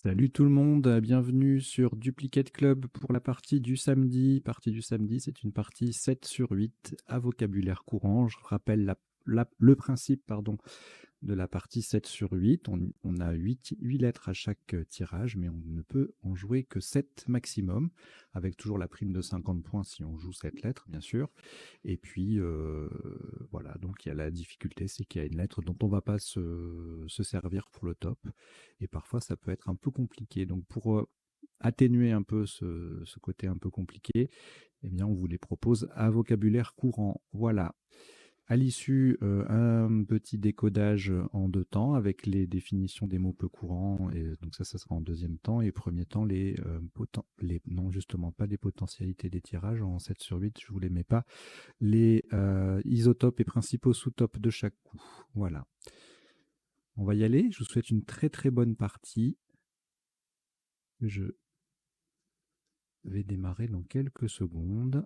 Salut tout le monde, bienvenue sur Duplicate Club pour la partie du samedi. Partie du samedi, c'est une partie 7 sur 8 à vocabulaire courant. Je rappelle le principe de la partie 7 sur 8. On a 8 lettres à chaque tirage, mais on ne peut en jouer que 7 maximum, avec toujours la prime de 50 points si on joue 7 lettres, bien sûr. Et puis, voilà, donc il y a la difficulté, c'est qu'il y a une lettre dont on ne va pas se servir pour le top. Et parfois, ça peut être un peu compliqué. Donc, pour atténuer un peu ce côté un peu compliqué, eh bien, on vous les propose à vocabulaire courant. Voilà. À l'issue, un petit décodage en 2 temps avec les définitions des mots peu courants. Et donc ça sera en deuxième temps. Et premier temps, non, justement, pas les potentialités des tirages. En 7 sur 8, je ne vous les mets pas. Les isotopes et principaux sous-topes de chaque coup. Voilà. On va y aller. Je vous souhaite une très très bonne partie. Je vais démarrer dans quelques secondes.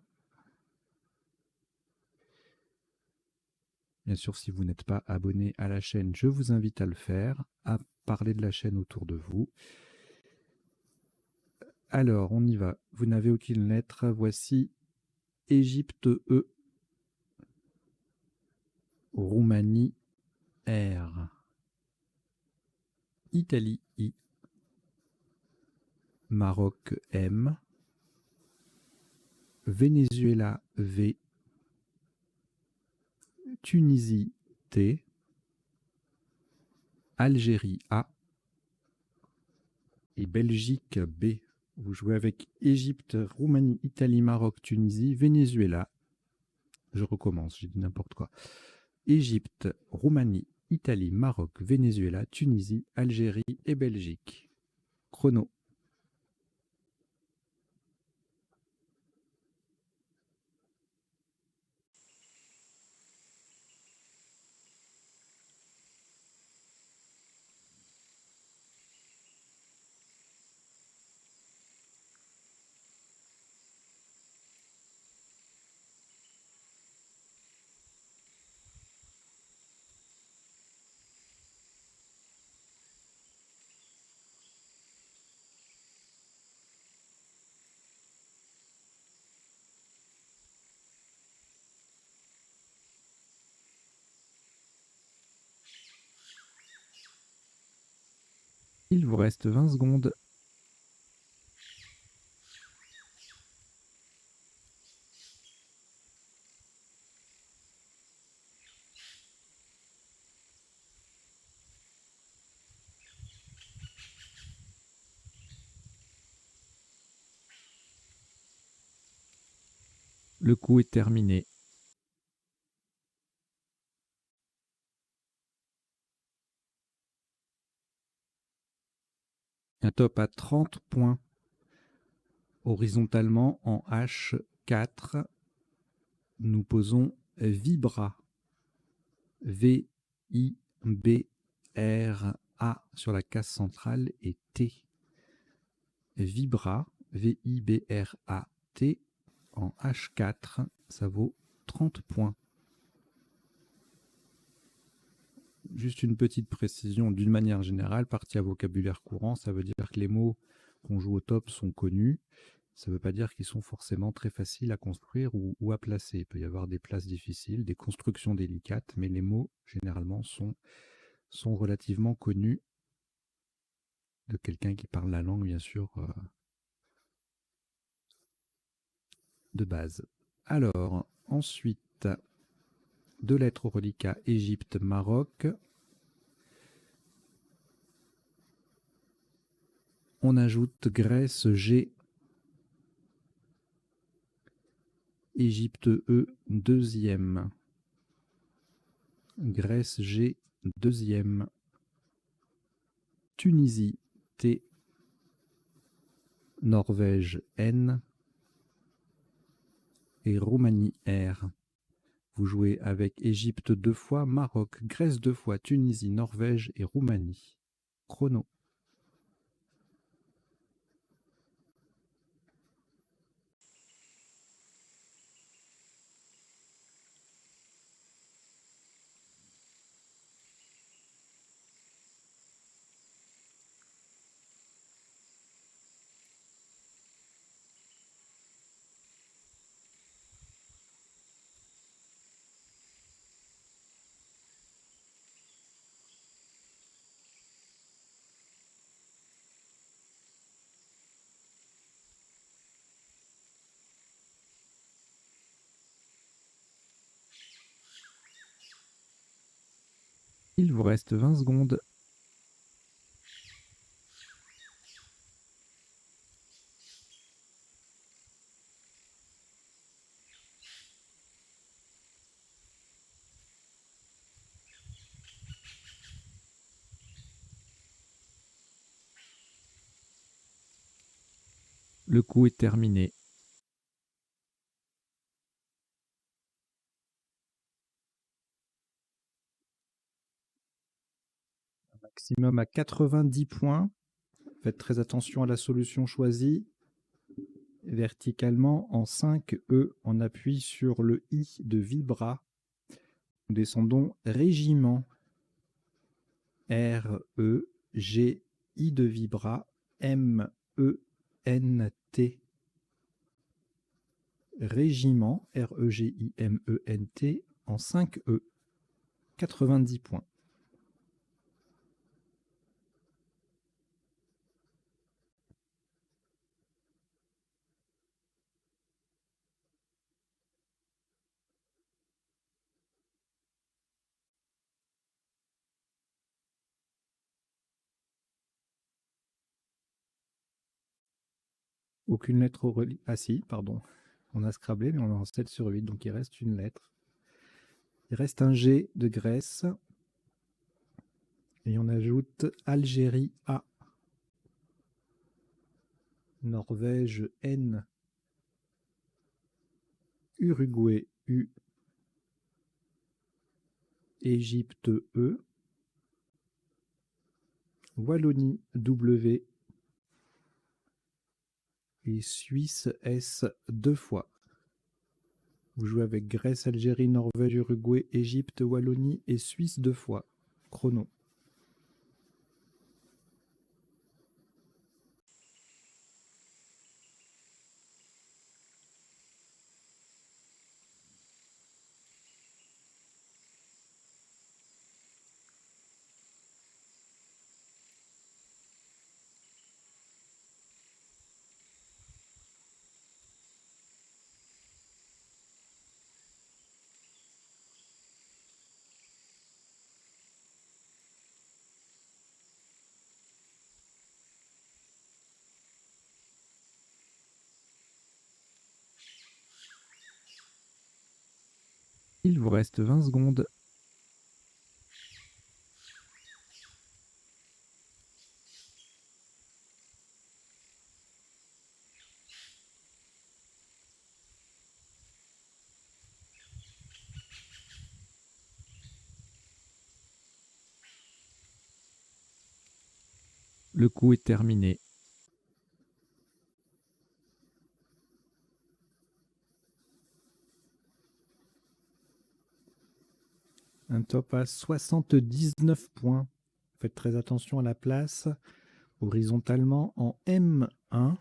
Bien sûr, si vous n'êtes pas abonné à la chaîne, je vous invite à le faire, à parler de la chaîne autour de vous. Alors, on y va. Vous n'avez aucune lettre. Voici Égypte E, Roumanie R, Italie I, Maroc M, Venezuela V, Tunisie T, Algérie A et Belgique B. Vous jouez avec Égypte, Roumanie, Italie, Maroc, Tunisie, Venezuela. Je recommence, j'ai dit n'importe quoi. Égypte, Roumanie, Italie, Maroc, Venezuela, Tunisie, Algérie et Belgique. Chrono. Il vous reste 20 secondes. Le coup est terminé. Un top à 30 points. Horizontalement en H4, nous posons Vibra. V-I-B-R-A sur la case centrale et T. Vibra, V-I-B-R-A-T en H4, ça vaut 30 points. Juste une petite précision, d'une manière générale, partie à vocabulaire courant, ça veut dire que les mots qu'on joue au top sont connus. Ça ne veut pas dire qu'ils sont forcément très faciles à construire ou à placer. Il peut y avoir des places difficiles, des constructions délicates, mais les mots, généralement, sont relativement connus de quelqu'un qui parle la langue, bien sûr, de base. Alors, ensuite, 2 lettres au reliquat, Égypte, Maroc. On ajoute Grèce, G. Égypte, E, deuxième. Grèce, G, deuxième. Tunisie, T. Norvège, N. Et Roumanie, R. Vous jouez avec Égypte 2 fois, Maroc, Grèce 2 fois, Tunisie, Norvège et Roumanie. Chrono. Il vous reste 20 secondes. Le coup est terminé. Maximum à 90 points. Faites très attention à la solution choisie. Verticalement en 5E, on appuie sur le I de Vibra. Nous descendons régiment. R-E, G, I de Vibra, M-E, N-T. Régiment, R-E-G-I-M-E-N-T, en 5E. 90 points. Aucune lettre au relief. Ah si, pardon. On a scrablé, mais on est en 7 sur 8, donc il reste une lettre. Il reste un G de Grèce. Et on ajoute Algérie A. Norvège N. Uruguay U. Égypte E. Wallonie W. Et Suisse S 2 fois. Vous jouez avec Grèce, Algérie, Norvège, Uruguay, Égypte, Wallonie et Suisse 2 fois. Chrono. Il vous reste 20 secondes. Le coup est terminé. Un top à 79 points. Faites très attention à la place. Horizontalement en M1.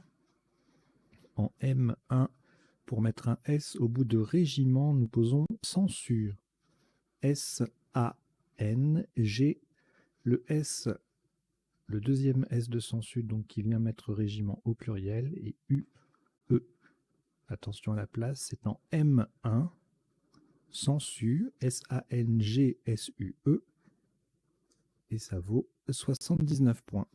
En M1. Pour mettre un S au bout de régiment, nous posons censure. S-A-N-G. Le S, le deuxième S de censure, donc qui vient mettre régiment au pluriel, et U-E. Attention à la place, c'est en M1. Censure, S-A-N-G-S-U-E. Et ça vaut 79 points.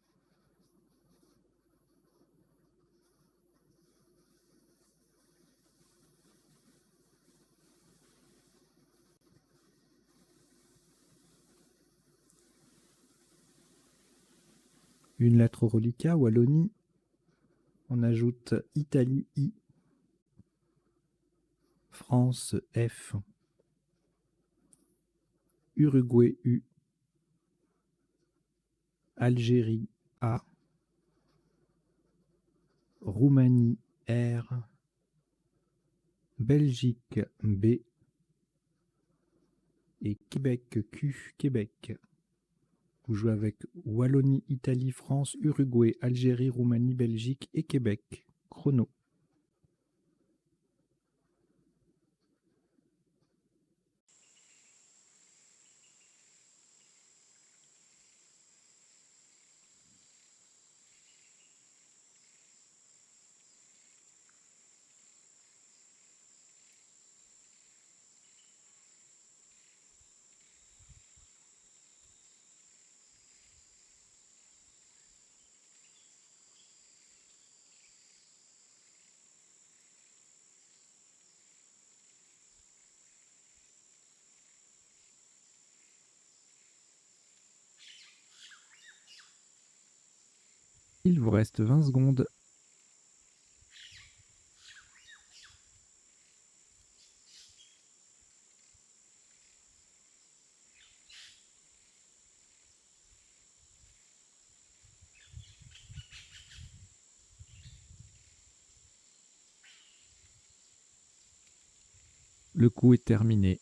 Une lettre au reliquat, Wallonie. On ajoute Italie I. France F. Uruguay U. Algérie A. Roumanie R. Belgique B. Et Québec Q. Québec. Vous jouez avec Wallonie, Italie, France, Uruguay, Algérie, Roumanie, Belgique et Québec. Chrono. Il vous reste 20 secondes. Le coup est terminé.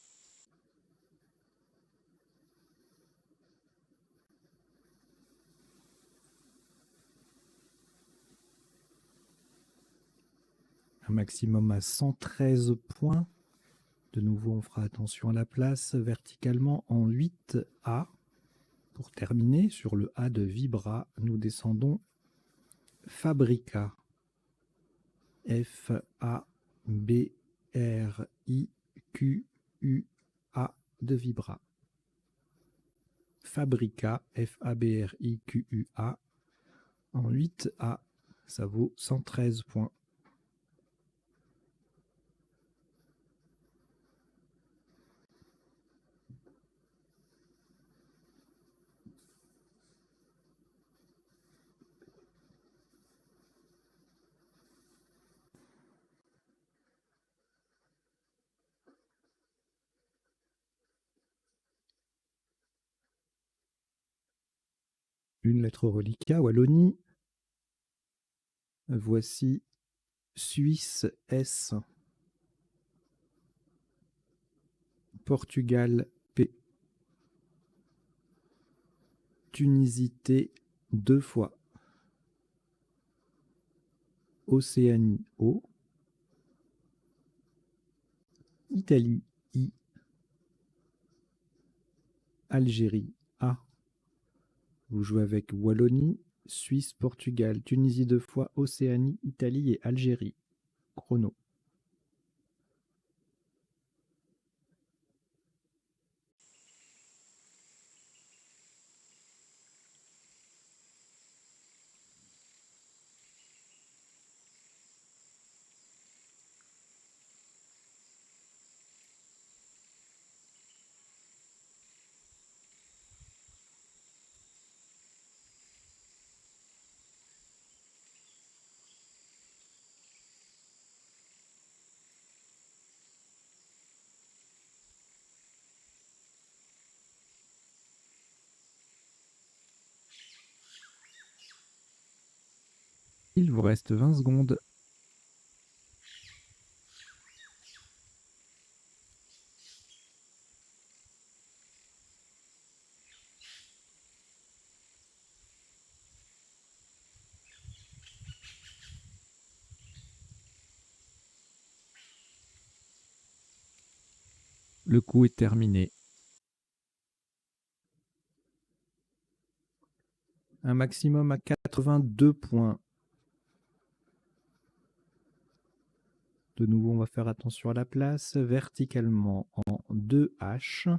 Un maximum à 113 points. De nouveau, on fera attention à la place verticalement en 8A. Pour terminer, sur le A de Vibra, nous descendons Fabrica. F-A-B-R-I-Q-U-A de Vibra. Fabrica, F-A-B-R-I-Q-U-A. En 8A, ça vaut 113 points. Une lettre reliquat, Wallonie. Voici Suisse S. Portugal P. Tunisie T 2 fois. Océanie O. Italie I. Algérie A. Vous jouez avec Wallonie, Suisse, Portugal, Tunisie 2 fois, Océanie, Italie et Algérie. Chrono. Il vous reste 20 secondes. Le coup est terminé. Un maximum à 82 points. De nouveau, on va faire attention à la place. Verticalement en 2H.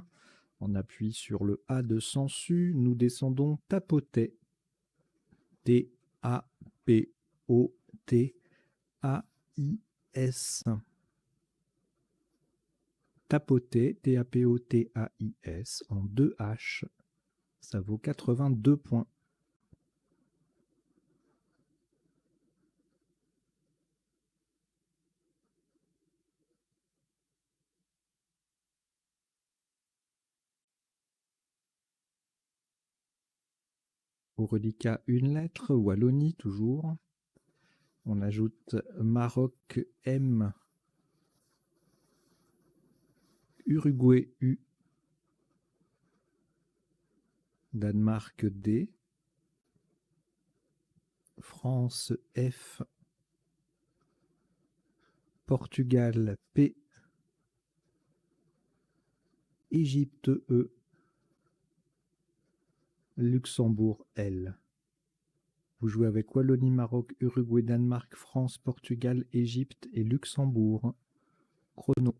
On appuie sur le A de Sansu. Nous descendons Tapotet. T-A-P-O-T-A-I-S. Tapoter, T-A-P-O-T-A-I-S, en 2H. Ça vaut 82 points. Au reliquat, une lettre, Wallonie toujours. On ajoute Maroc M, Uruguay U, Danemark D, France F, Portugal P, Égypte E, Luxembourg L. Vous jouez avec Wallonie, Maroc, Uruguay, Danemark, France, Portugal, Égypte et Luxembourg. Chrono.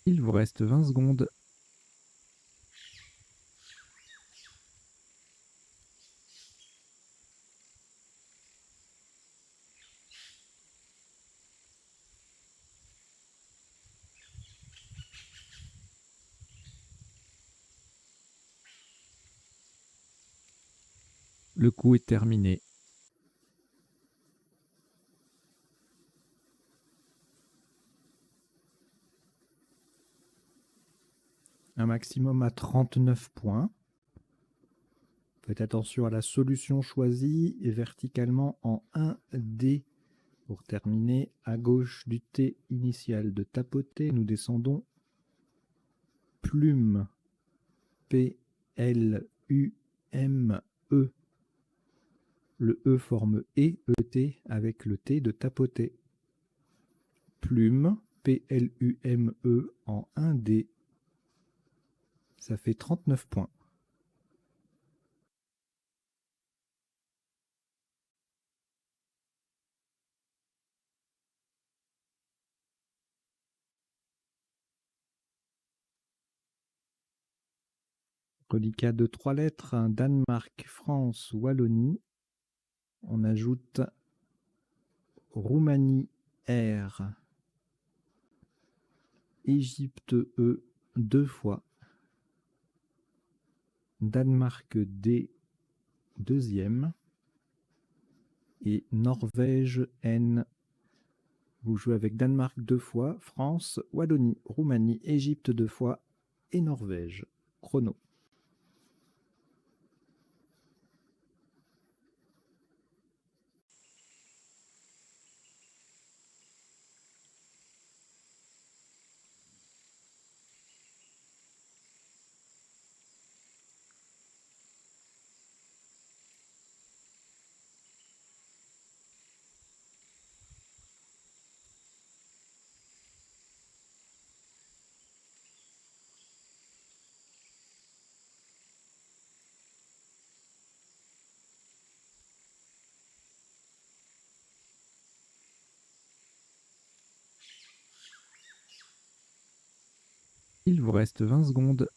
Il vous reste 20 secondes. Le coup est terminé. Un maximum à 39 points. Faites attention à la solution choisie et verticalement en 1D. Pour terminer, à gauche du T initial de tapoter, nous descendons plume. P-L-U-M-E. Le E forme E-E-T avec le T de tapoter. Plume, P-L-U-M-E en 1D. Ça fait 39 points. Reliquat de 3 lettres, Danemark, France, Wallonie. On ajoute Roumanie, R. Égypte, E, 2 fois. Danemark, D, deuxième. Et Norvège, N. Vous jouez avec Danemark 2 fois, France, Wallonie, Roumanie, Égypte 2 fois et Norvège. Chrono. Il vous reste 20 secondes.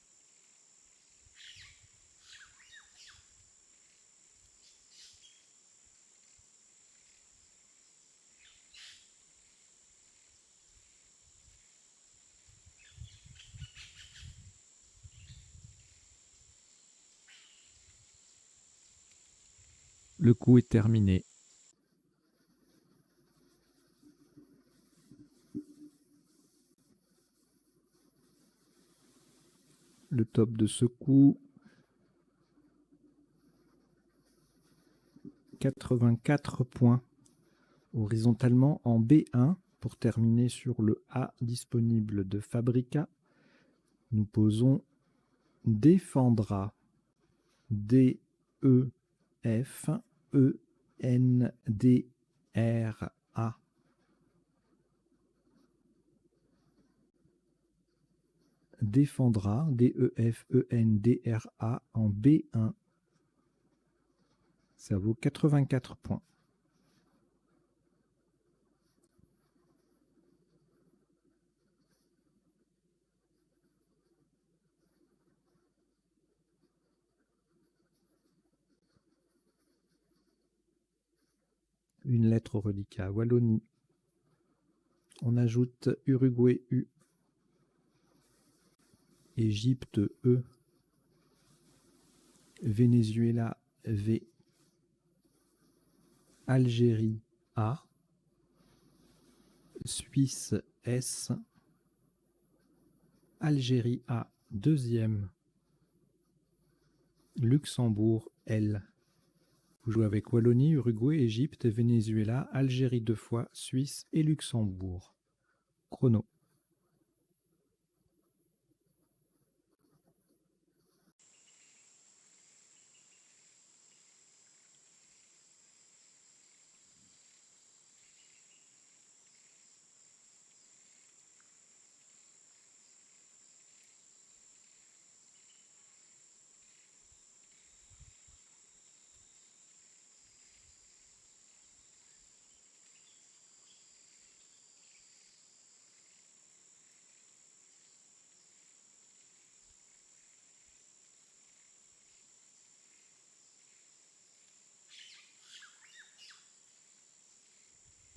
Le coup est terminé. Le top de ce coup, 84 points. Horizontalement en B1, pour terminer sur le A disponible de Fabrica, nous posons défendra. D-E-F-E-N-D-R-A. Défendra, D-E-F-E-N-D-R-A en B1. Ça vaut 84 points. Une lettre au reliquat. Wallonie. On ajoute Uruguay U. Égypte E. Venezuela V. Algérie A. Suisse S. Algérie A deuxième. Luxembourg L. Vous jouez avec Wallonie, Uruguay, Égypte, Venezuela, Algérie 2 fois, Suisse et Luxembourg. Chrono.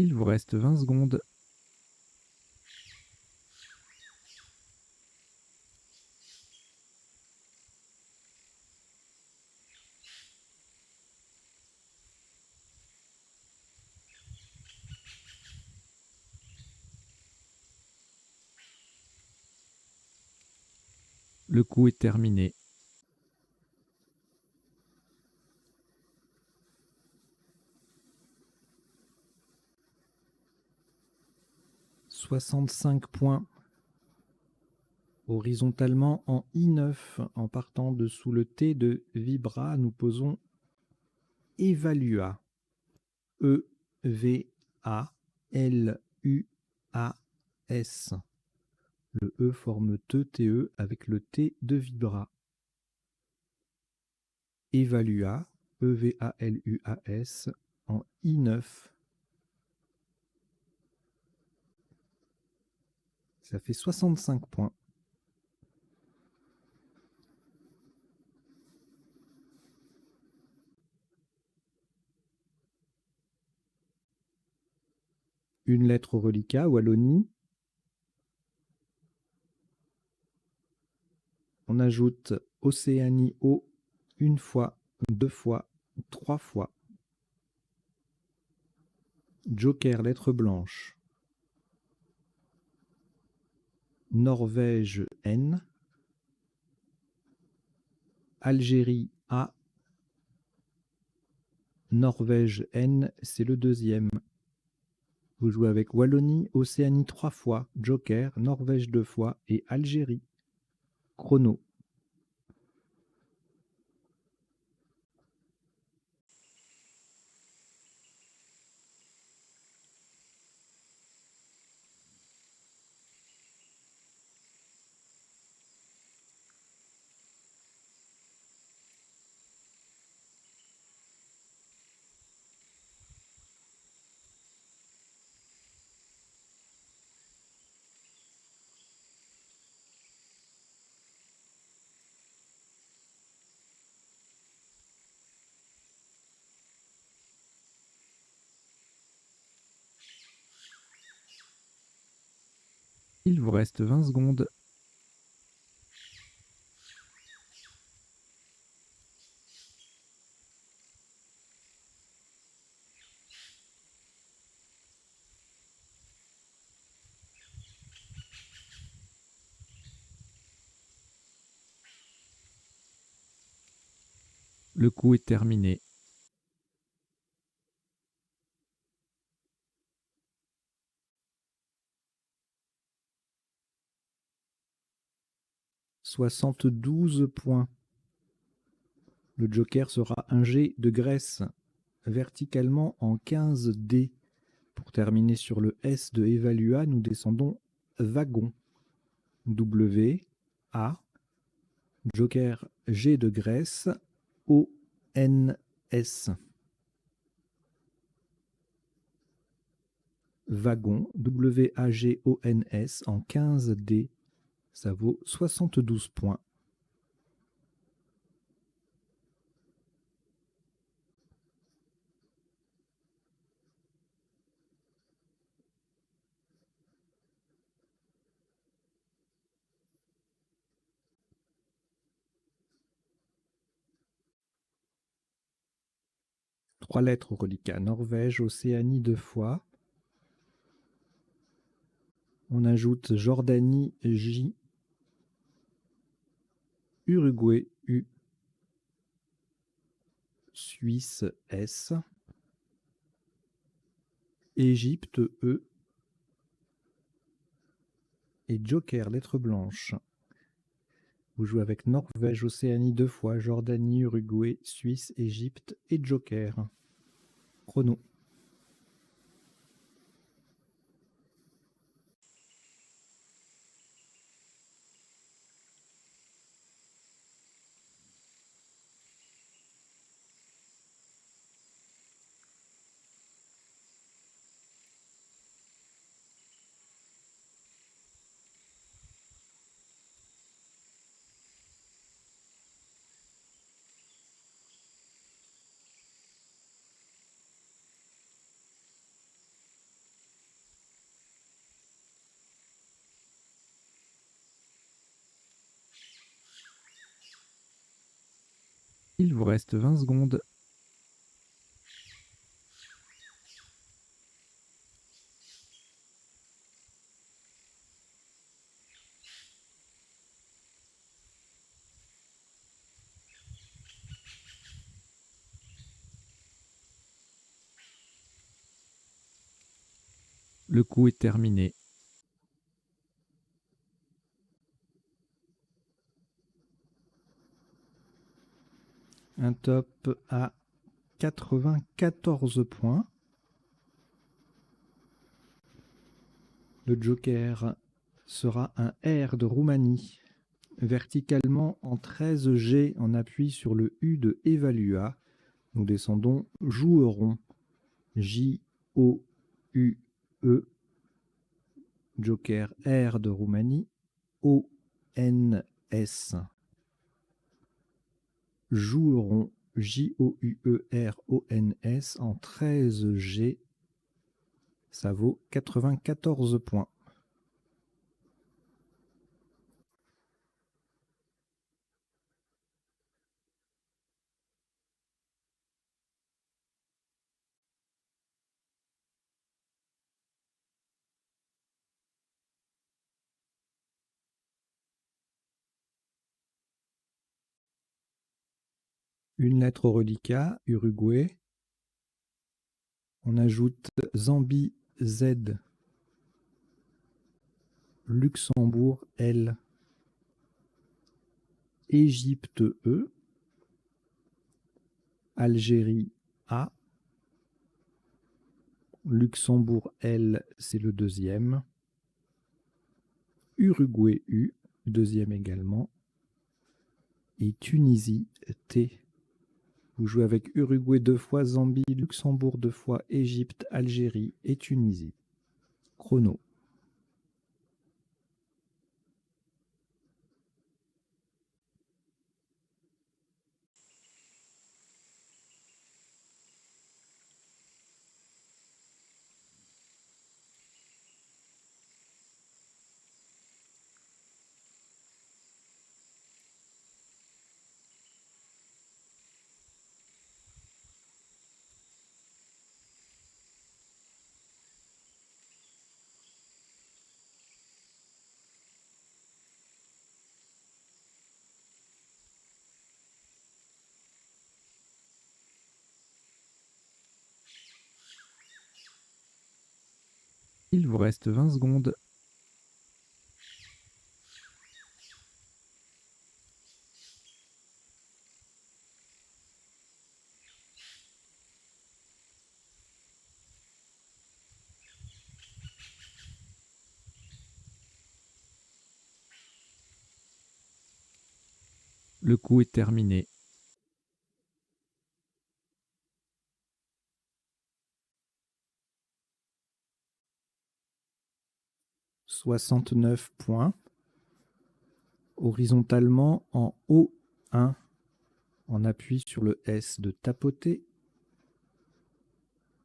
Il vous reste 20 secondes. Le coup est terminé. « 65 points. Horizontalement en I9, en partant de sous le T de Vibra, nous posons Evalua. E-V-A-L-U-A-S. Le E forme TE avec le T de Vibra. Evalua, E-V-A-L-U-A-S, en I9. Ça fait 65 points. Une lettre au reliquat, Wallonie. On ajoute Océanie O une fois, deux fois, trois fois. Joker, lettre blanche. Norvège N. Algérie A. Norvège N, c'est le deuxième. Vous jouez avec Wallonie, Océanie 3 fois, Joker, Norvège 2 fois et Algérie. Chrono. Il vous reste 20 secondes. Le coup est terminé. « 72 points. Le Joker sera un G de Grèce, verticalement en 15 D. Pour terminer sur le S de Evalua, nous descendons wagon. W, A, Joker G de Grèce, O, N, S. Wagon, W-A-G-O-N-S, en 15 D. Ça vaut 72 points. Trois lettres au reliquat. Norvège, Océanie 2 fois. On ajoute Jordanie J, Uruguay U, Suisse S, Égypte E et Joker, lettre blanche. Vous jouez avec Norvège, Océanie 2 fois, Jordanie, Uruguay, Suisse, Égypte et Joker. Chrono. Il vous reste 20 secondes. Le coup est terminé. Un top à 94 points. Le joker sera un R de Roumanie, verticalement en 13 G en appui sur le U de Evalua. Nous descendons joueront. J-O-U-E. Joker R de Roumanie. O-N-S. Joueront. J-O-U-E-R-O-N-S en 13 G. Ça vaut 94 points. Une lettre au reliquat, Uruguay. On ajoute Zambie, Z. Luxembourg, L. Égypte, E. Algérie, A. Luxembourg, L, c'est le deuxième. Uruguay, U, deuxième également. Et Tunisie, T. Vous jouez avec Uruguay 2 fois, Zambie, Luxembourg 2 fois, Égypte, Algérie et Tunisie. Chrono. Il vous reste 20 secondes. Le coup est terminé. « 69 points. Horizontalement en O1, en appui sur le S de tapoter.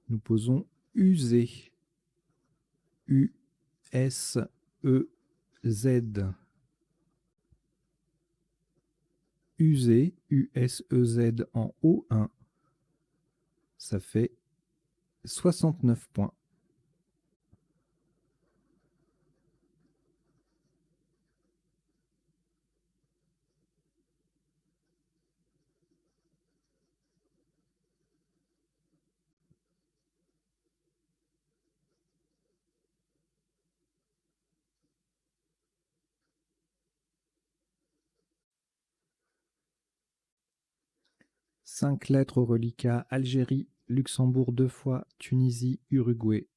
Nous posons user. U-S-E-Z. User, U-S-E-Z en O1. Ça fait 69 points. Cinq lettres au reliquat, Algérie, Luxembourg 2 fois, Tunisie, Uruguay.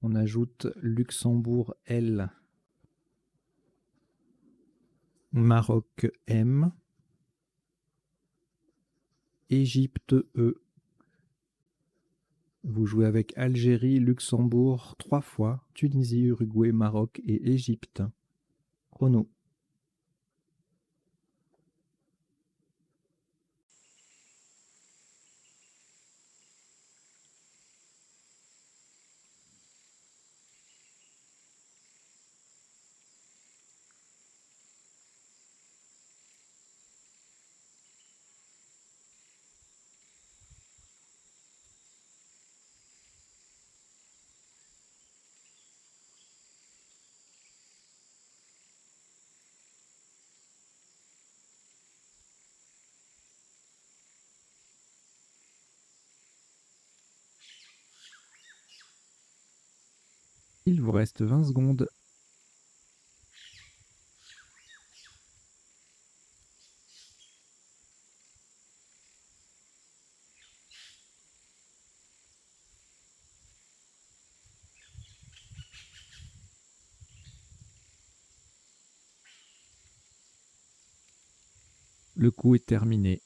On ajoute Luxembourg L. Maroc M. Égypte E. Vous jouez avec Algérie, Luxembourg 3 fois, Tunisie, Uruguay, Maroc et Égypte. Chrono. Il vous reste 20 secondes. Le coup est terminé.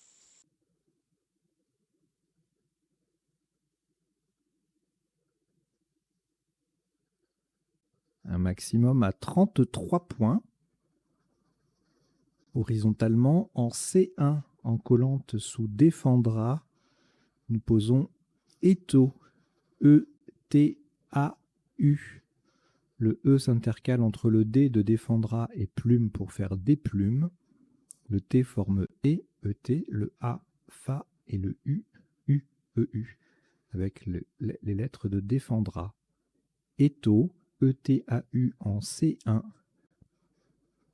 Un maximum à 33 points. Horizontalement, en C1, en collante sous défendra, nous posons Étau, E-T-A-U. Le E s'intercale entre le D de défendra et plume pour faire des plumes. Le T forme E, E-T, le A, Fa et le U, U, E-U, avec les lettres de défendra. Étau, E-T-A-U en C1,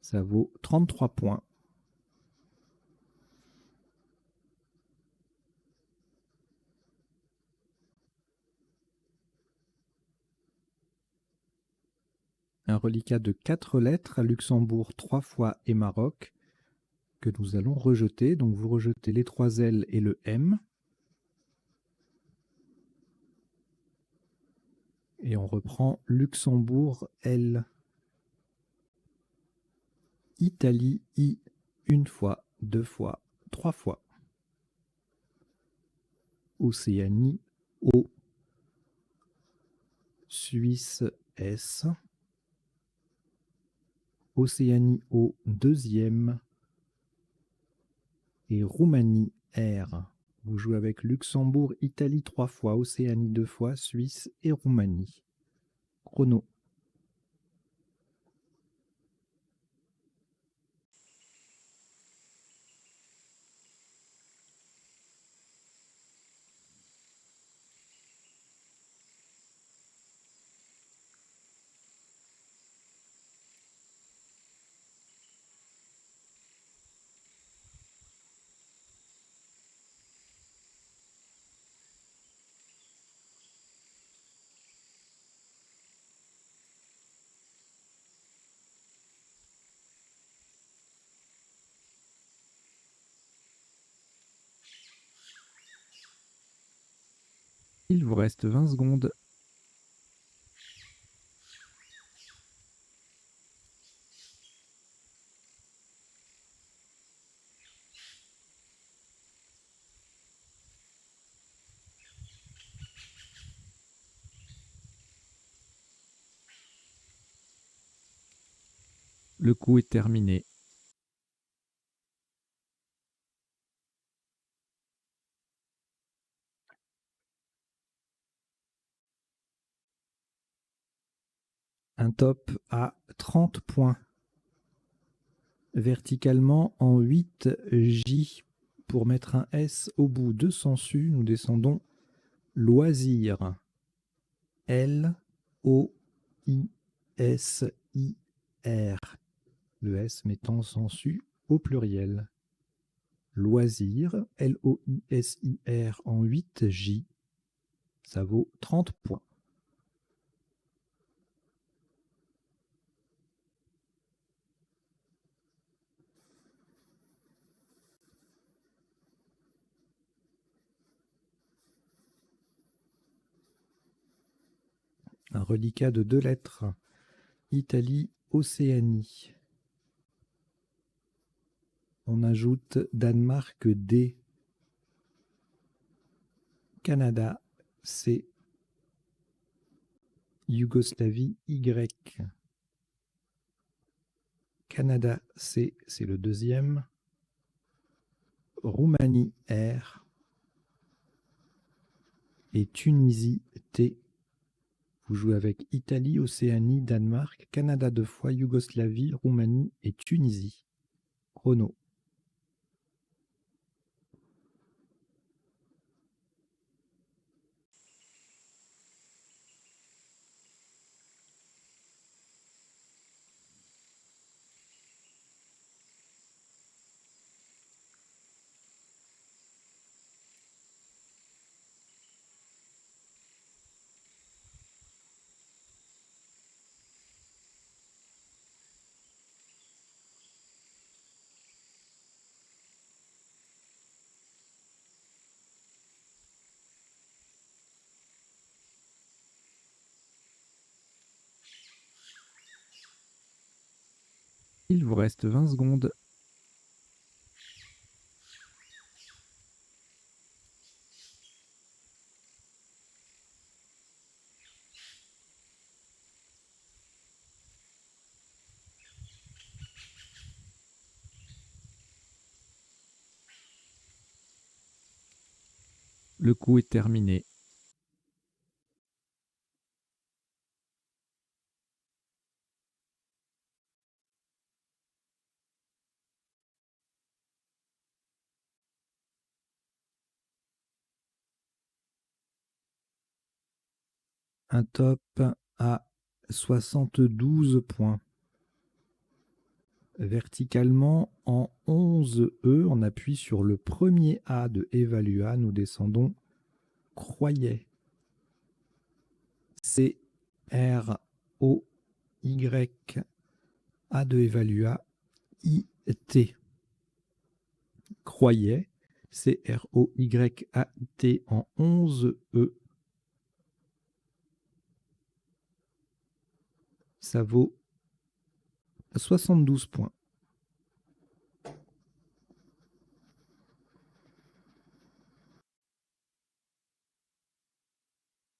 ça vaut 33 points. Un reliquat de 4 lettres à Luxembourg 3 fois et Maroc que nous allons rejeter. Donc vous rejetez les 3 L et le M. Et on reprend Luxembourg L. Italie I, une fois, 2 fois, 3 fois. Océanie O. Suisse S. Océanie O, deuxième. Et Roumanie R. Vous jouez avec Luxembourg, Italie 3 fois, Océanie 2 fois, Suisse et Roumanie. Chrono. Il vous reste 20 secondes. Le coup est terminé. Un top à 30 points. Verticalement en 8 J. Pour mettre un S au bout de sensu, nous descendons loisir. L-O-I-S-I-R. Le S mettant sensu au pluriel. Loisir, L-O-I-S-I-R en 8 J. Ça vaut 30 points. Un reliquat de 2 lettres. Italie, Océanie. On ajoute Danemark D. Canada C. Yougoslavie Y. Canada C, c'est le deuxième. Roumanie R. Et Tunisie T. Vous jouez avec Italie, Océanie, Danemark, Canada 2 fois, Yougoslavie, Roumanie et Tunisie. Chrono. Il vous reste 20 secondes. Le coup est terminé. Un top à 72 points. Verticalement, en 11 E, on appuie sur le premier A de Evalua. Nous descendons Croyais. C, R, O, Y, A de Evalua, I, T. Croyais, C, R, O, Y, A, I, T en 11 E. Ça vaut 72 points.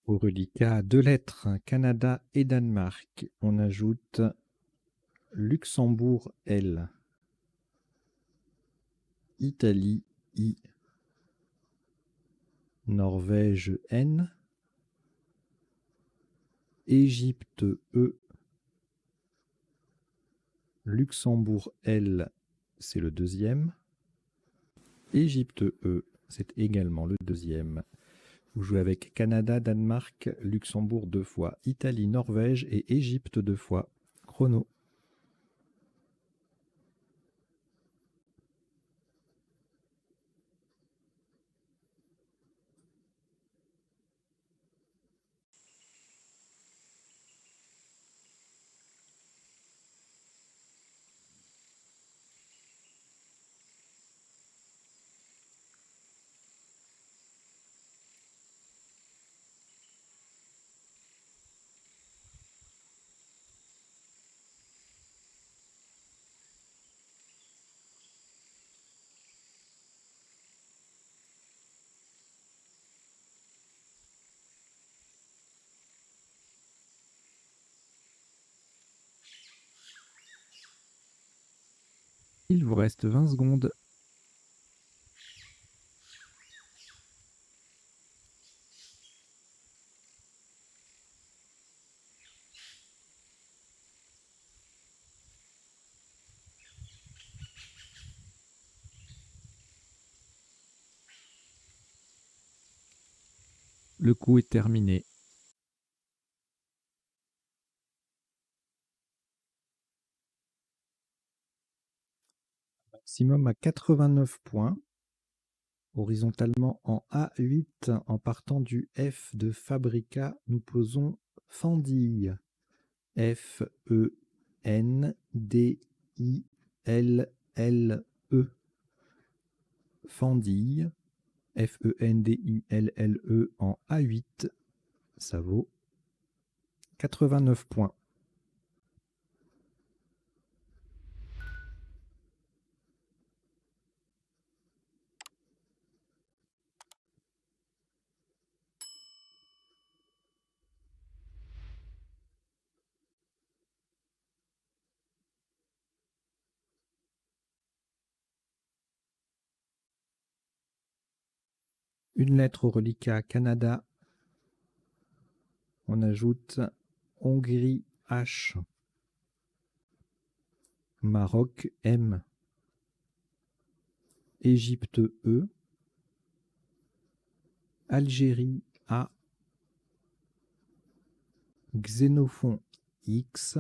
Au reliquat, 2 lettres, Canada et Danemark. On ajoute Luxembourg, L. Italie, I. Norvège, N. Égypte, E. Luxembourg, L. C'est le deuxième. Égypte, E. C'est également le deuxième. Vous jouez avec Canada, Danemark, Luxembourg 2 fois, Italie, Norvège et Égypte 2 fois. Chrono. Il vous reste 20 secondes. Le coup est terminé. Maximum à 89 points. Horizontalement en A8, en partant du F de Fabrica, nous posons Fendille. F, E, N, D, I, L, L, E. Fendille. F, E, N, D, I, L, L, E en A8. Ça vaut 89 points. Une lettre au reliquat Canada. On ajoute Hongrie H. Maroc M. Égypte E. Algérie A. Xénophon X.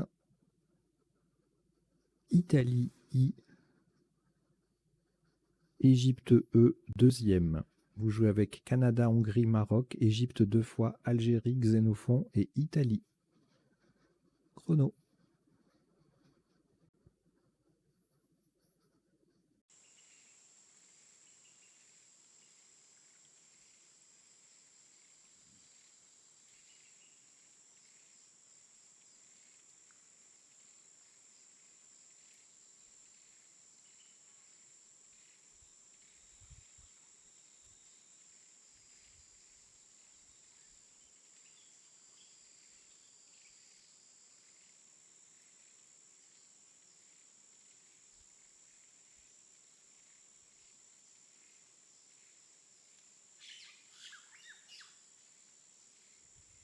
Italie I. Égypte E, deuxième. Vous jouez avec Canada, Hongrie, Maroc, Égypte 2 fois, Algérie, Xénophon et Italie. Chrono.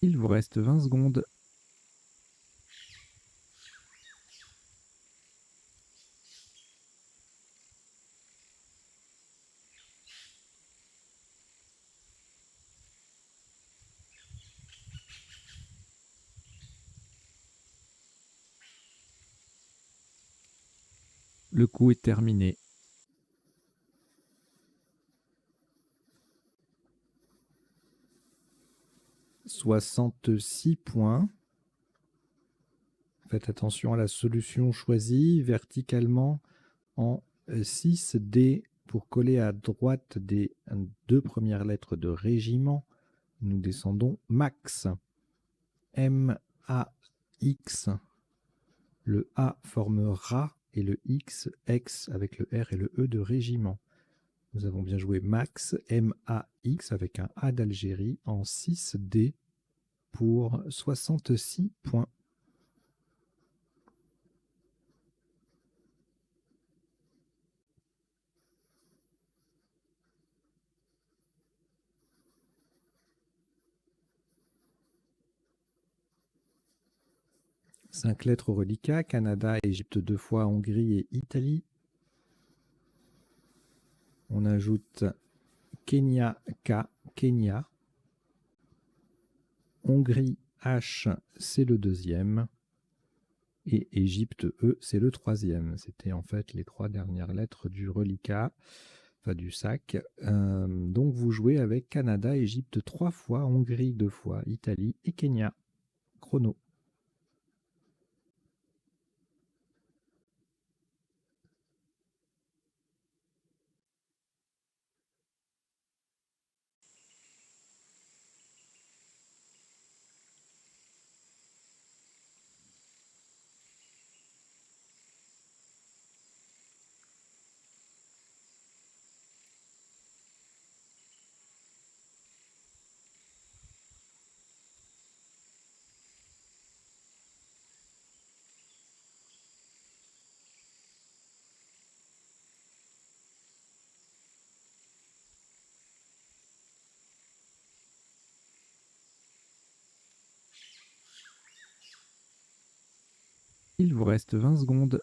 Il vous reste 20 secondes. Le coup est terminé. « 66 points. Faites attention à la solution choisie verticalement en 6D pour coller à droite des 2 premières lettres de régiment. Nous descendons max. M-A-X. Le A forme Ra et le X, X avec le R et le E de régiment. Nous avons bien joué max, M-A-X avec un A d'Algérie en 6D pour 66 points. Cinq lettres au reliquat, Canada, Égypte 2 fois, Hongrie et Italie. On ajoute Kenya, K, Kenya. Hongrie, H, c'est le deuxième. Et Égypte, E, c'est le troisième. C'était en fait les 3 dernières lettres du reliquat, enfin du sac. Donc vous jouez avec Canada, Égypte 3 fois, Hongrie 2 fois, Italie et Kenya. Chrono. Il vous reste 20 secondes.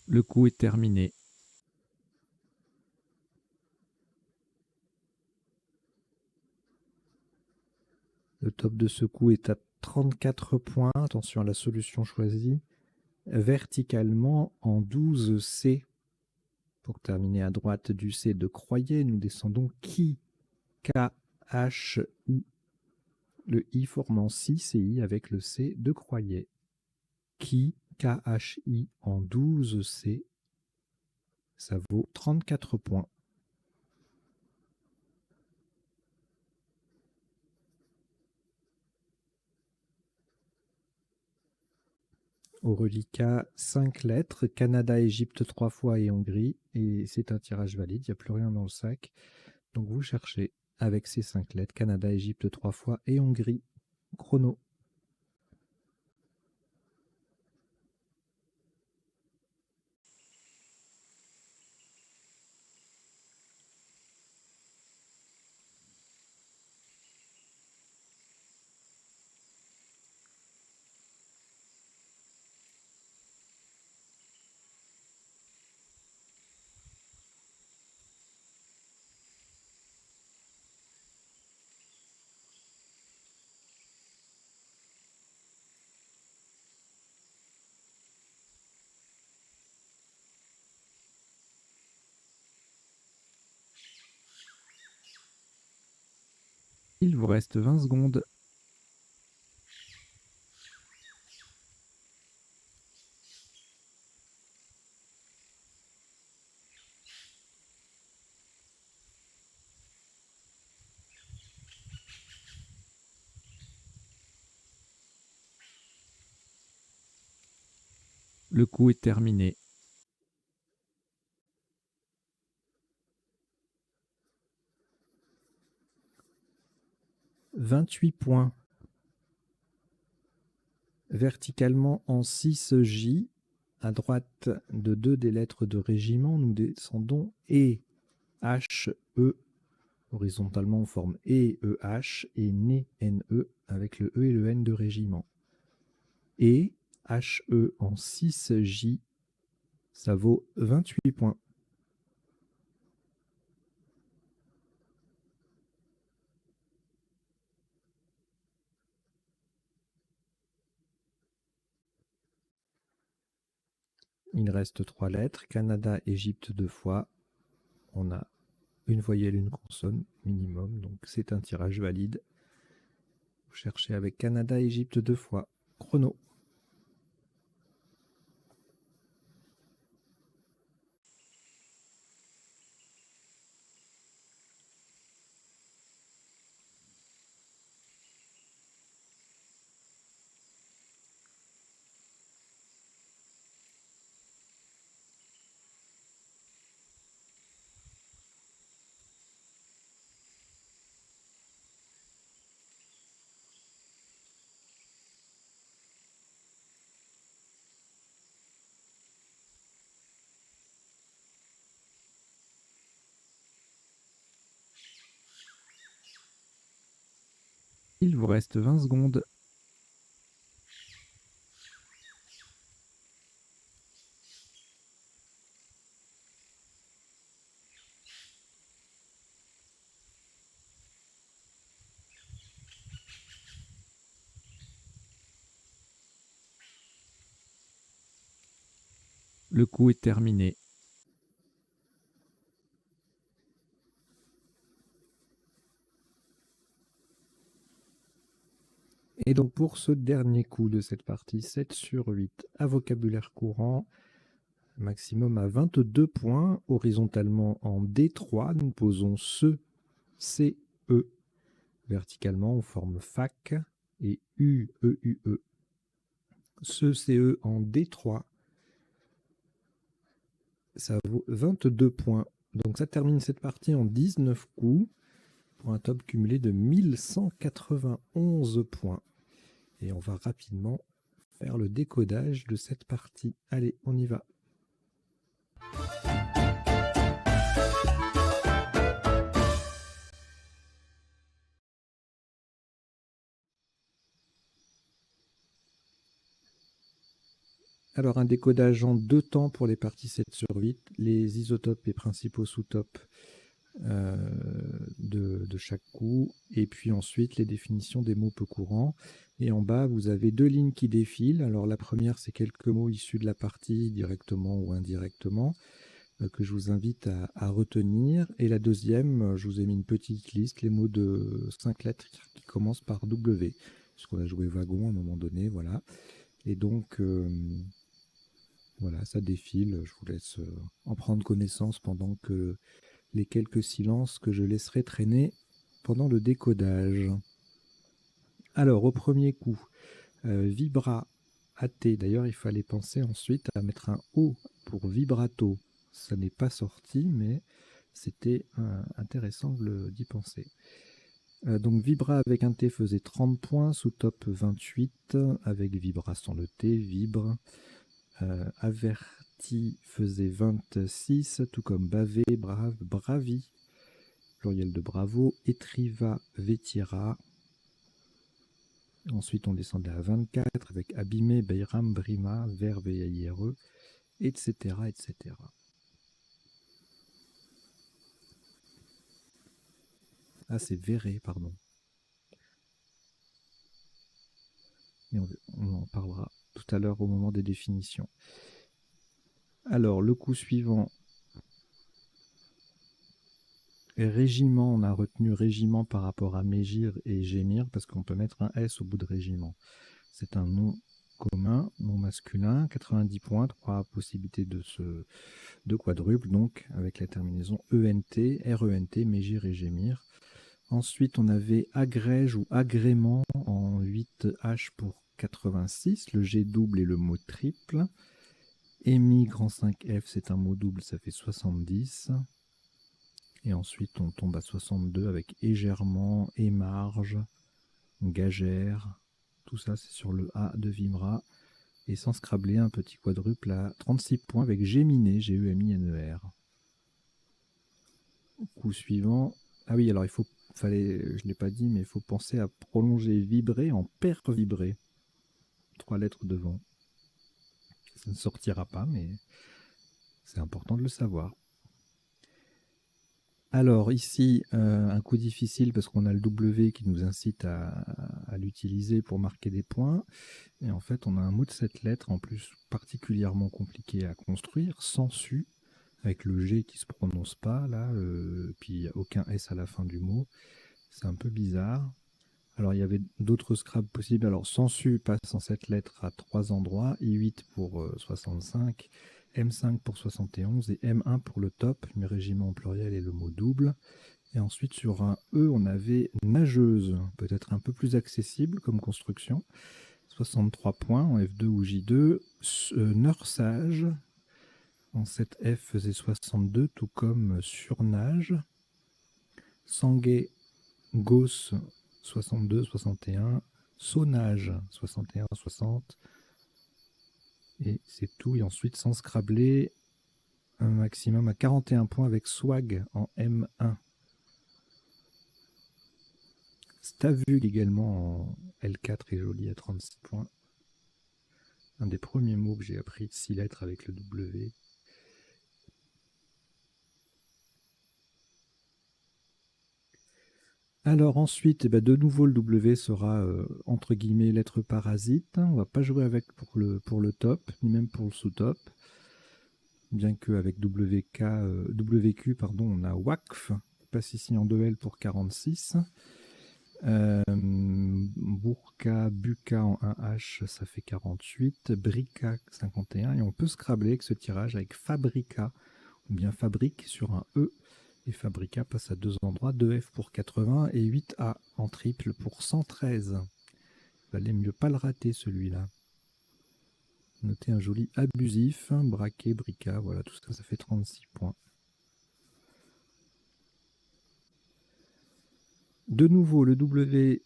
Le coup est terminé. Le top de ce coup est à 34 points. Attention à la solution choisie. Verticalement en 12C. Pour terminer à droite du C de Croyez, nous descendons Ki, K-H-I. Le I formant 6 et I avec le C de Croyez. Ki, K-H-I en 12C. Ça vaut 34 points. Au reliquat, 5 lettres, Canada, Égypte 3 fois et Hongrie. Et c'est un tirage valide, il n'y a plus rien dans le sac. Donc vous cherchez avec ces 5 lettres, Canada, Égypte 3 fois et Hongrie. Chrono. Il vous reste 20 secondes. Le coup est terminé. 28 points. Verticalement en 6J, à droite de 2 des lettres de régiment, nous descendons E, H, E. Horizontalement, on forme E, E, H et NE, NE, avec le E et le N de régiment. E, H, E en 6J, ça vaut 28 points. Il reste 3 lettres. Canada, Égypte 2 fois. On a une voyelle, une consonne minimum. Donc c'est un tirage valide. Vous cherchez avec Canada, Égypte 2 fois. Chrono. Il vous reste 20 secondes. Le coup est terminé. Et donc pour ce dernier coup de cette partie, 7 sur 8 à vocabulaire courant, maximum à 22 points, horizontalement en D3, nous posons ce, C, E. Verticalement, on forme FAC et U, E, U, E. Ce, C, E en D3, ça vaut 22 points. Donc ça termine cette partie en 19 coups, pour un top cumulé de 1191 points. Et on va rapidement faire le décodage de cette partie. Allez, on y va. Alors un décodage en 2 temps pour les parties 7 sur 8, les isotopes et principaux sous-topes de chaque coup, et puis ensuite les définitions des mots peu courants. Et en bas, vous avez 2 lignes qui défilent. Alors la première, c'est quelques mots issus de la partie, directement ou indirectement, que je vous invite à retenir. Et la deuxième, je vous ai mis une petite liste, les mots de 5 lettres qui commencent par W, parce qu'on a joué wagon à un moment donné, voilà. Et donc, voilà, ça défile. Je vous laisse en prendre connaissance pendant que les quelques silences que je laisserai traîner pendant le décodage. Alors, au premier coup, vibra, AT. D'ailleurs, il fallait penser ensuite à mettre un O pour vibrato. Ça n'est pas sorti, mais c'était intéressant d'y penser. Donc, vibra avec un T faisait 30 points, sous top 28, avec vibra sans le T, vibre. Averti faisait 26, tout comme bavé, brave, bravi, pluriel de bravo, étriva, vétira. Ensuite, on descendait à 24 avec abîmé, beiram, brima, verbe et IRE, etc., etc. Ah, c'est verré, pardon. Et on en parlera tout à l'heure au moment des définitions. Alors, le coup suivant, régiment, on a retenu régiment par rapport à mégir et gémir, parce qu'on peut mettre un S au bout de régiment. C'est un nom commun, nom masculin, 90 points, 3 possibilités de quadruple, donc avec la terminaison ENT, RENT, mégir et gémir. Ensuite, on avait agrège ou agrément en 8H pour 86, le G double et le mot triple. Émis grand 5F, c'est un mot double, ça fait 70. Et ensuite, on tombe à 62 avec égerement, émarge, Gagère, tout ça c'est sur le A de Vimra. Et sans scrabler, un petit quadruple à 36 points avec Géminé, G-E-M-I-N-E-R. Coup suivant. Ah oui, alors je ne l'ai pas dit, mais il faut penser à prolonger vibrer en paire vibrée. 3 lettres devant. Ça ne sortira pas, mais c'est important de le savoir. Alors ici, un coup difficile parce qu'on a le W qui nous incite à l'utiliser pour marquer des points. Et en fait, on a un mot de cette lettre, en plus particulièrement compliqué à construire, sensu, avec le G qui ne se prononce pas, là, puis il n'y a aucun S à la fin du mot. C'est un peu bizarre. Alors, il y avait d'autres Scrabble possibles. Alors, sensu passe en cette lettre à 3 endroits, I8 pour 65, M5 pour 71 et M1 pour le top, le régiment au pluriel et le mot double. Et ensuite, sur un E, on avait nageuse, peut-être un peu plus accessible comme construction. 63 points en F2 ou J2. Nursage, en 7F faisait 62, tout comme surnage. Sanguet, Gauss, 62, 61. Saunage, 61, 60. Et c'est tout. Et ensuite, sans scrabler, un maximum à 41 points avec Swag en M1. Stavug également en L4 est joli à 36 points. Un des premiers mots que j'ai appris de 6 lettres avec le W. Alors ensuite, de nouveau le W sera entre guillemets lettre parasite. On ne va pas jouer avec pour le top, ni même pour le sous-top. Bien qu'avec WQ, pardon, on a WACF, qui passe ici en 2L pour 46. Burka, Buka en 1H, ça fait 48. Brica, 51. Et on peut scrabler avec ce tirage avec Fabrica, ou bien Fabrique sur un E. Et Fabrica passe à 2 endroits, 2F pour 80 et 8A en triple pour 113. Il valait mieux pas le rater celui-là. Notez un joli abusif, braquet, brica, voilà, tout ça, ça fait 36 points. De nouveau, le W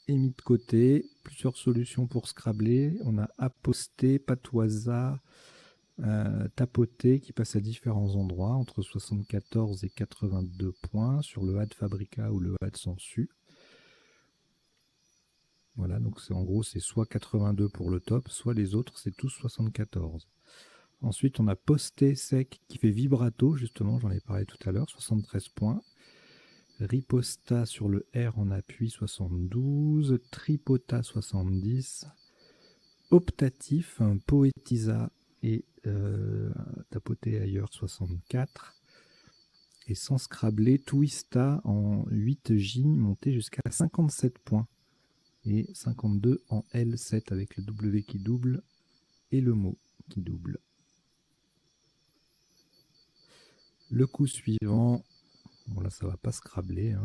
est mis de côté. Plusieurs solutions pour scrabler. On a aposté, patoisa, tapoter qui passe à différents endroits, entre 74 et 82 points sur le A de Fabrica ou le A de Sensu. Voilà, donc en gros, c'est soit 82 pour le top, soit les autres, c'est tous 74. Ensuite, on a posté sec qui fait vibrato, justement, j'en ai parlé tout à l'heure, 73 points. Riposta sur le R en appui, 72. Tripota, 70. Optatif, poétisa et tapoter ailleurs, 64. Et sans scrabler, twista en 8J, monté jusqu'à 57 points. Et 52 en L7 avec le W qui double et le mot qui double. Le coup suivant, bon là ça va pas scrabler.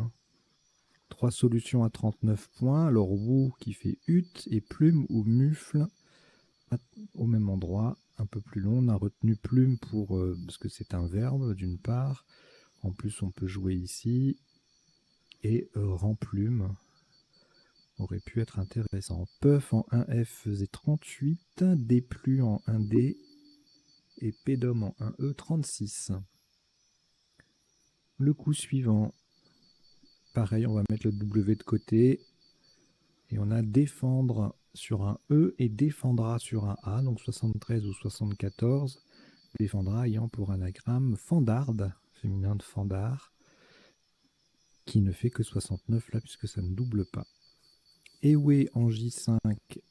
3 solutions à 39 points. Alors Wou qui fait hutte et plume ou mufle au même endroit, un peu plus long. On a retenu plume parce que c'est un verbe d'une part. En plus on peut jouer ici. Et remplume aurait pu être intéressant. Puff en 1F faisait 38, Déplu en 1D et Pédum en 1E 36. Le coup suivant, pareil, on va mettre le W de côté et on a défendre sur un E et défendra sur un A, donc 73 ou 74. Défendra ayant pour anagramme Fandarde, féminin de Fandard, qui ne fait que 69 là puisque ça ne double pas. Ewe en J5,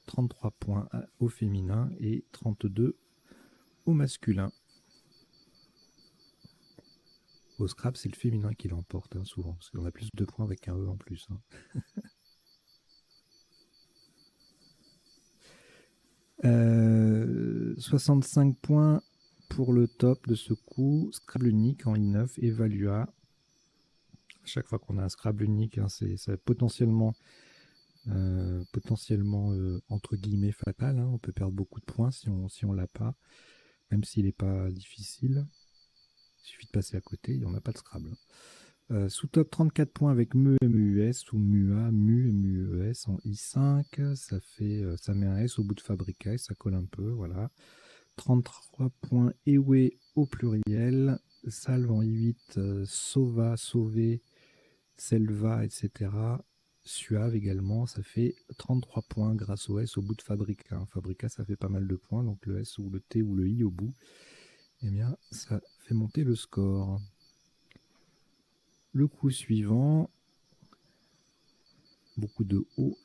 33 points au féminin et 32 au masculin. Au scrap, c'est le féminin qui l'emporte souvent, parce qu'on a plus de points avec un E en plus. 65 points pour le top de ce coup. Scrabble unique en I9, Evalua. À chaque fois qu'on a un Scrabble unique, c'est potentiellement entre guillemets fatal. On peut perdre beaucoup de points si on l'a pas, même s'il n'est pas difficile. Il suffit de passer à côté et on n'a pas de Scrabble. Sous top 34 points avec ME, MUS ou MUA, MU, MUES en I5. Ça met un S au bout de Fabrica et ça colle un peu. Voilà. 33 points Ewe au pluriel. Salve en I8, Sova, Sauvé, Selva, etc. Suave également, ça fait 33 points grâce au S au bout de Fabrica. Fabrica, ça fait pas mal de points, donc le S ou le T ou le I au bout, eh bien, ça fait monter le score. Le coup suivant, beaucoup de O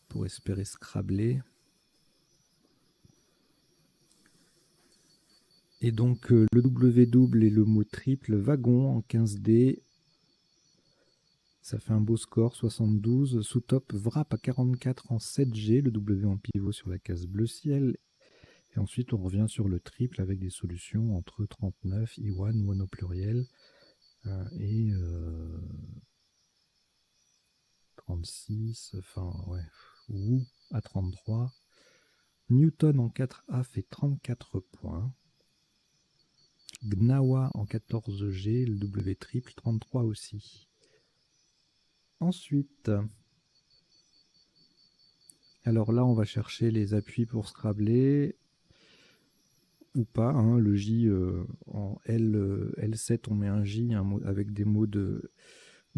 pour espérer scrabler. Et donc le W double et le mot triple, wagon en 15D. Ça fait un beau score, 72. Sous top, wrap à 44 en 7G, le W en pivot sur la case bleu ciel. Et ensuite, on revient sur le triple avec des solutions entre 39, I1, one au pluriel, et 36, enfin, ouais, ou à 33. Newton en 4A fait 34 points. Gnawa en 14G, le W triple, 33 aussi. Ensuite, alors là, on va chercher les appuis pour scrabler ou pas. Hein, le J en L7, on met un J avec des mots de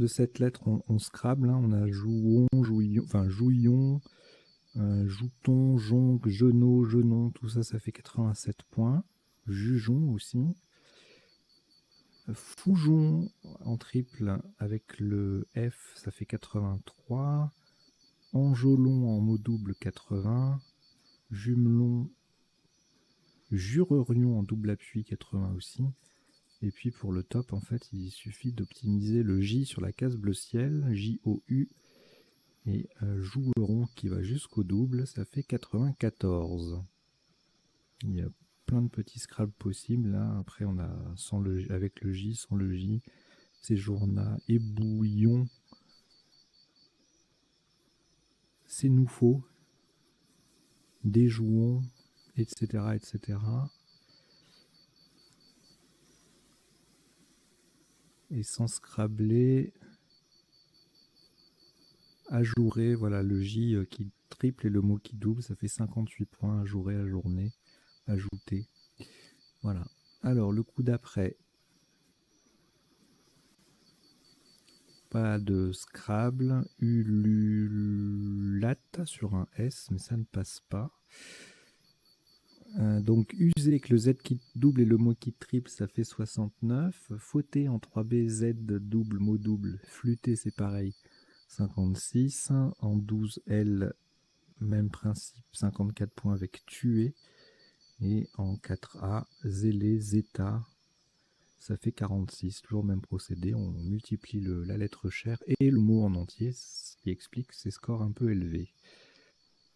7 lettres, on scrable. Hein, on a jouon, jouillon, enfin jouillon, jouton, jonc, genou, genon, tout ça, ça fait 87 points. Jugeon aussi. Foujon en triple avec le F, ça fait 83. Enjolon en mot double, 80. Jumelon, jurerion en double appui, 80 aussi. Et puis pour le top, en fait, il suffit d'optimiser le J sur la case bleu ciel, J-O-U, et joueron qui va jusqu'au double, ça fait 94. Il y a plein de petits scrabbles possibles. Là, après, on a avec le J, sans le J, séjourna, ébouillon, c'est nous faux, déjouons, etc., etc. Et sans scrabler, ajourer, voilà, le J qui triple et le mot qui double, ça fait 58 points, ajourer, ajourner, ajouter. Voilà. Alors, le coup d'après, pas de Scrabble, ululate sur un S, mais ça ne passe pas. Donc user avec le Z qui double et le mot qui triple, ça fait 69. Fauter en 3B, Z double, mot double, flûter c'est pareil, 56. En 12L, même principe, 54 points avec tuer. Et en 4A, zélé, zeta, ça fait 46. Toujours le même procédé, on multiplie la lettre chère et le mot en entier, ce qui explique ces scores un peu élevés.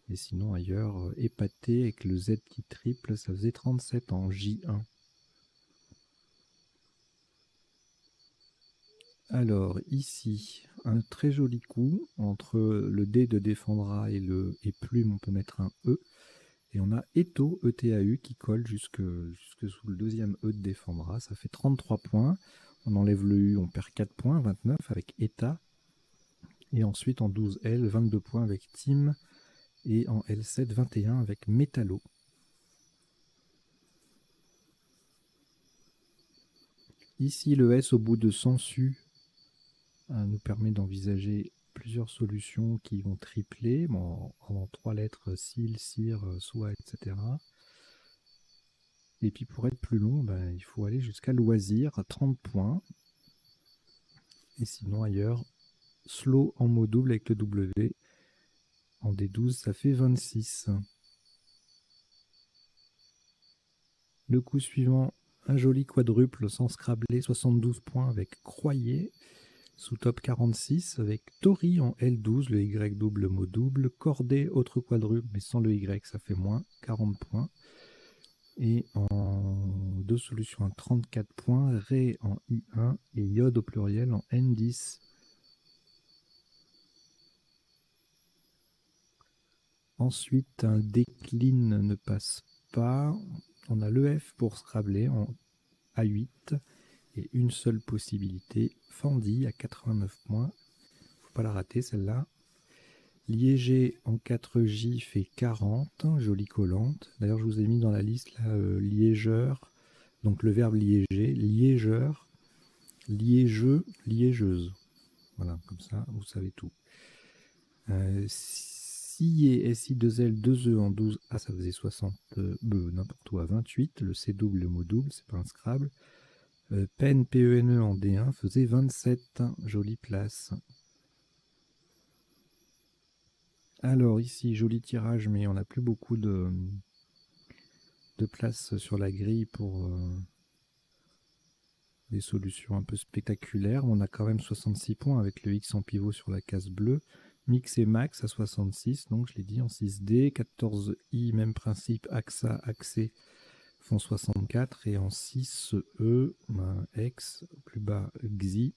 Et sinon ailleurs, épaté avec le Z qui triple, ça faisait 37 en J1. Alors ici, un très joli coup, entre le D de défendra et plume, on peut mettre un E. Et on a Eto, E-T-A-U, qui colle jusque sous le deuxième E de défendra. Ça fait 33 points. On enlève le U, on perd 4 points, 29 avec ETA. Et ensuite en 12L, 22 points avec Team. Et en L7, 21 avec Métallo. Ici, le S au bout de sensu nous permet d'envisager plusieurs solutions qui vont tripler, bon, en 3 lettres, sil, cire, soit, etc. Et puis pour être plus long, ben, il faut aller jusqu'à loisir, à 30 points. Et sinon ailleurs, slow en mot double avec le W. En D12, ça fait 26. Le coup suivant, un joli quadruple sans scrabler, 72 points avec Croyer. Sous top 46 avec Tori en L12, le Y double, mot double. Cordé, autre quadruple, mais sans le Y, ça fait moins, 40 points. Et en deux solutions à 34 points, Ré en I1 et Iode au pluriel en N10. Ensuite, un décline ne passe pas. On a l'EF pour scrabler en A8 Et une seule possibilité, Fendi à 89 points. Faut pas la rater celle-là. Liégé en 4J fait 40, jolie collante. D'ailleurs, je vous ai mis dans la liste là, liégeur, donc le verbe liéger, liégeur, liégeux, liégeuse. Voilà, comme ça, vous savez tout. SIE, SI2L, 2E en 12A, ça faisait 60, n'importe où à 28. Le C double, le mot double, c'est pas un Scrabble. PEN, PENE en D1 faisait 27, jolie place. Alors ici, joli tirage, mais on n'a plus beaucoup de place sur la grille pour des solutions un peu spectaculaires. On a quand même 66 points avec le X en pivot sur la case bleue. Mix et max à 66, donc je l'ai dit en 6D. 14I, même principe, AXA, AXE font 64. Et en 6E, X, plus bas, XI,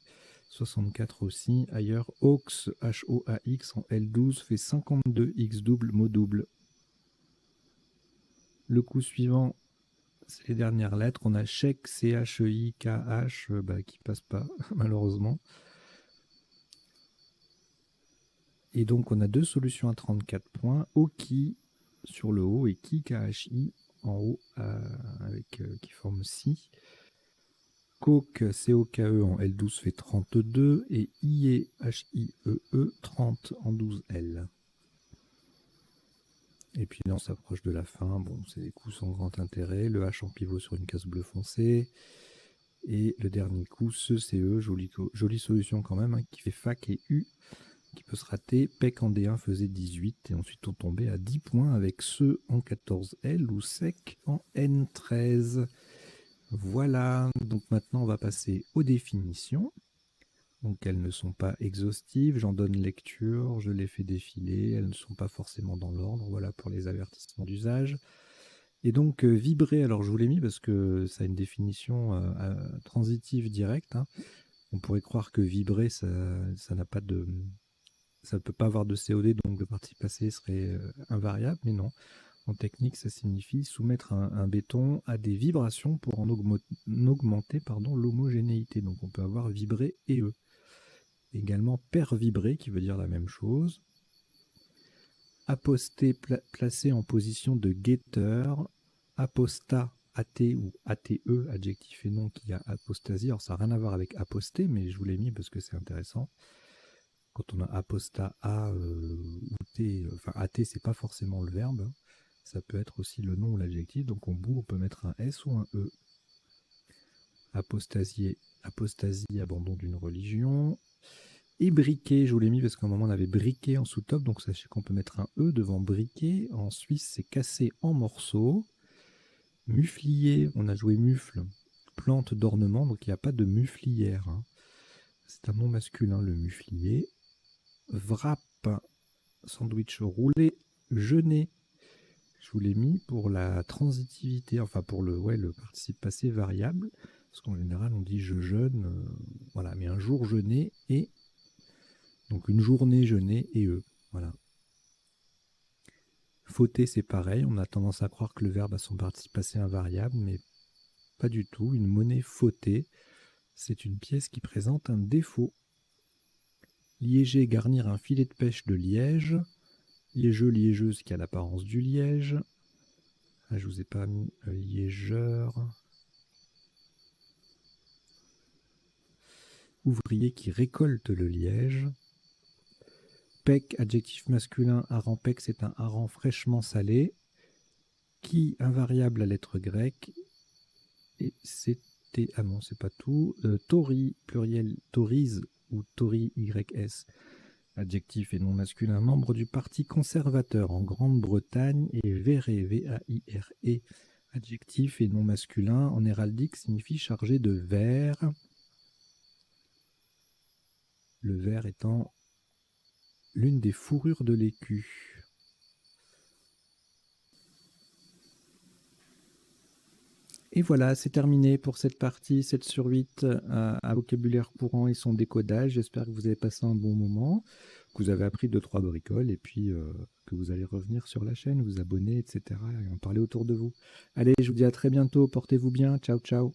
64 aussi. Ailleurs, AUX, HOAX en L12 fait 52, X double, mot double. Le coup suivant, c'est les dernières lettres. On a chèque, CHEI, KH, qui passe pas, malheureusement. Et donc, on a deux solutions à 34 points. OKI sur le haut et KI, KHI en haut, avec, qui forme SI. COKE, COKE en L12 fait 32 et IE, HIEE 30 en 12L. Et puis là, on s'approche de la fin. Bon, c'est des coups sans grand intérêt. Le H en pivot sur une case bleue foncée. Et le dernier coup, ce CE, jolie solution quand même, hein, qui fait FAC et U, qui peut se rater. PEC en D1 faisait 18. Et ensuite, on tombait à 10 points avec ce en 14L ou SEC en N13. Voilà. Donc maintenant, on va passer aux définitions. Donc elles ne sont pas exhaustives, j'en donne lecture, je les fais défiler, elles ne sont pas forcément dans l'ordre, voilà pour les avertissements d'usage. Et donc vibrer, alors je vous l'ai mis parce que ça a une définition transitive directe, hein. On pourrait croire que vibrer, ça n'a pas de... ça ne peut pas avoir de COD, donc le participe passé serait invariable, mais non. En technique, ça signifie soumettre un béton à des vibrations pour en augmenter l'homogénéité. Donc on peut avoir vibré et E. Également pervibré, qui veut dire la même chose. Aposté, placé en position de guetteur. Apostat, AT ou ATE, adjectif et nom qui a apostasie. Alors ça n'a rien à voir avec aposté, mais je vous l'ai mis parce que c'est intéressant. Quand on a apostat A ou T, enfin AT, c'est pas forcément le verbe. Ça peut être aussi le nom ou l'adjectif. Donc en bout, on peut mettre un S ou un E. Apostasie, abandon d'une religion. Et briquet, je vous l'ai mis parce qu'à un moment on avait briquet en sous-top, donc sachez qu'on peut mettre un E devant briquet. En Suisse, c'est cassé en morceaux. Muflier, on a joué mufle, plante d'ornement, donc il n'y a pas de muflière, hein. C'est un nom masculin, le muflier. Wrap, sandwich roulé, jeûner. Je vous l'ai mis pour la transitivité, enfin pour le participe passé variable, parce qu'en général on dit je jeûne, voilà, mais un jour jeûner et donc une journée jeûner et eux, voilà. Fauter, c'est pareil, on a tendance à croire que le verbe a son participe passé invariable, mais pas du tout. Une monnaie fautée, c'est une pièce qui présente un défaut. Liéger, garnir un filet de pêche de liège. Liégeux, liégeuse qui a l'apparence du liège. Ah, je vous ai pas mis liégeur. Ouvrier qui récolte le liège. Pec, adjectif masculin, hareng pec, c'est un hareng fraîchement salé. Qui, invariable à lettre grecque. Et c'était, ah non, c'est pas tout. Tori, pluriel, torise ou tori, YS, adjectif et nom masculin, membre du parti conservateur en Grande-Bretagne. Et verré, V-A-I-R-E, adjectif et nom masculin, en héraldique signifie chargé de verre. Le verre étant l'une des fourrures de l'écu. Et voilà, c'est terminé pour cette partie 7 sur 8 à vocabulaire courant et son décodage. J'espère que vous avez passé un bon moment, que vous avez appris 2-3 bricoles et puis que vous allez revenir sur la chaîne, vous abonner, etc. et en parler autour de vous. Allez, je vous dis à très bientôt, portez-vous bien, ciao ciao.